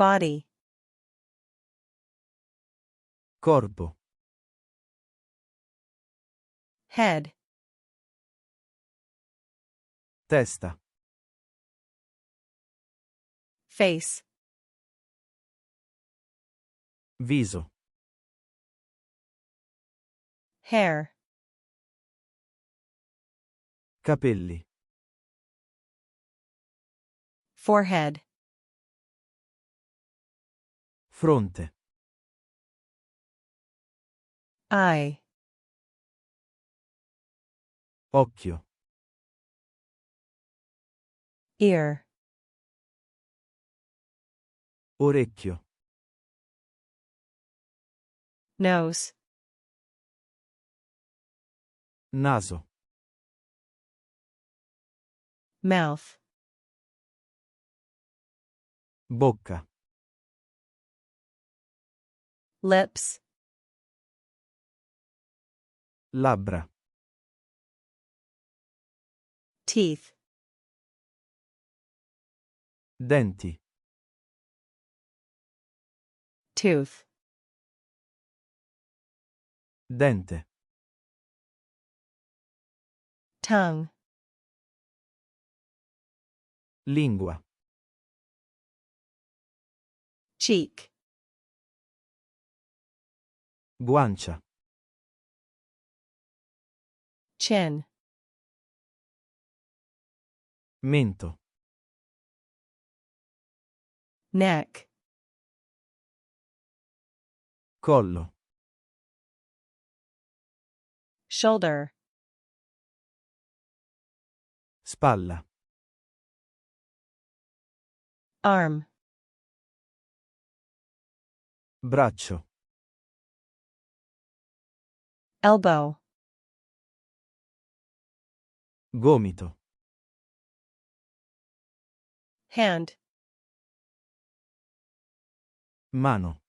body, corpo, head, testa, face, viso, hair, capelli, forehead, fronte, eye, occhio, ear, orecchio, nose, naso, mouth, bocca, lips, labbra, teeth, denti, tooth, dente, tongue, lingua, cheek, guancia, chin, mento, neck, collo, shoulder, spalla, arm, braccio, elbow, gomito, hand, mano,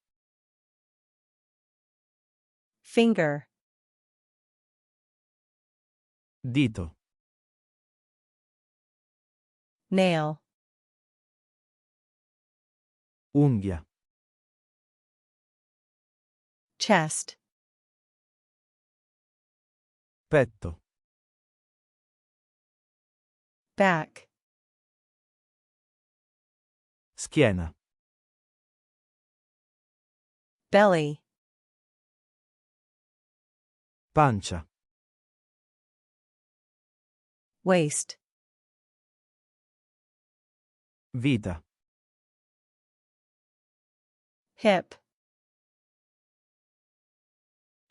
finger, dito, nail, unghia, chest, petto, back, schiena, belly, pancia, waist, vita, hip,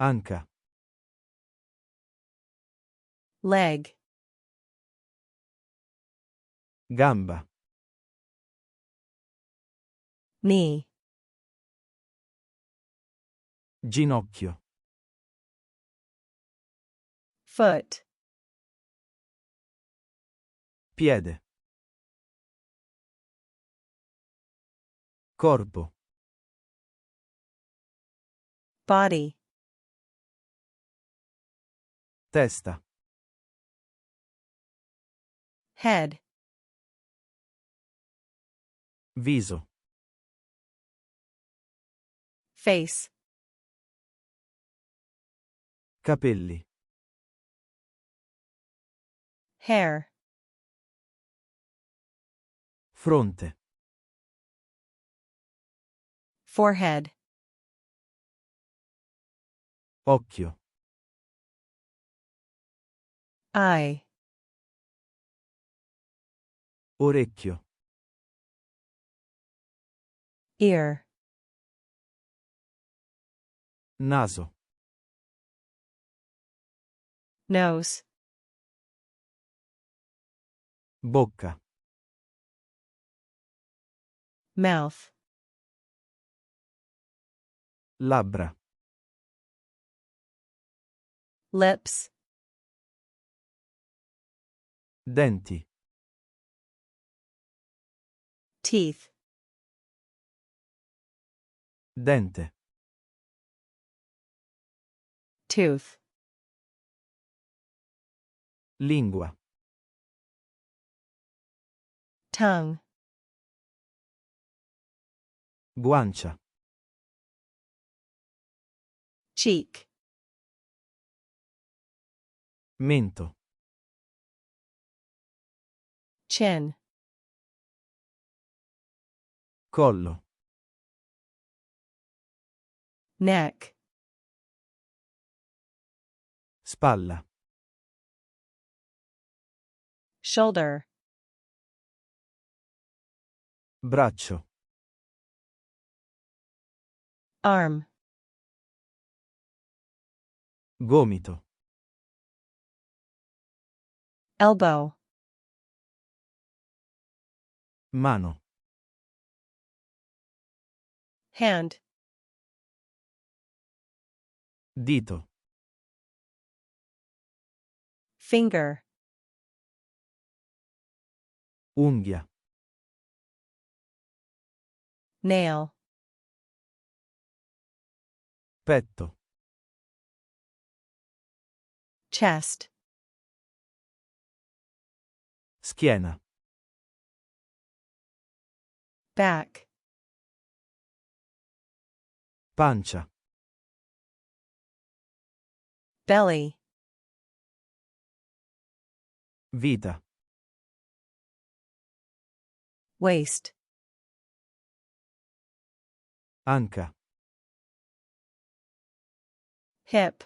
anca, leg, gamba, knee, ginocchio, foot, piede, corpo, body, testa, head, viso, face, capelli, hair, fronte, forehead, occhio, eye, orecchio, ear, naso, nose, bocca, mouth, labbra, lips, denti, teeth, dente, tooth, lingua, tongue, guancia, cheek, mento, chin, collo, neck, spalla, shoulder, braccio, arm, gomito, elbow, mano, hand, dito, finger, unghia, nail, petto, chest, schiena, back, pancia, belly, vita, waist, anca, hip,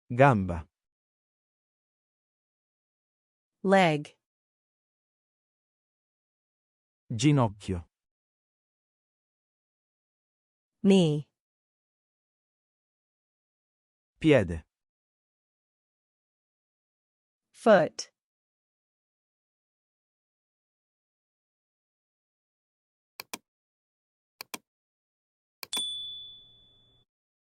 gamba, leg, ginocchio, knee, piede, foot,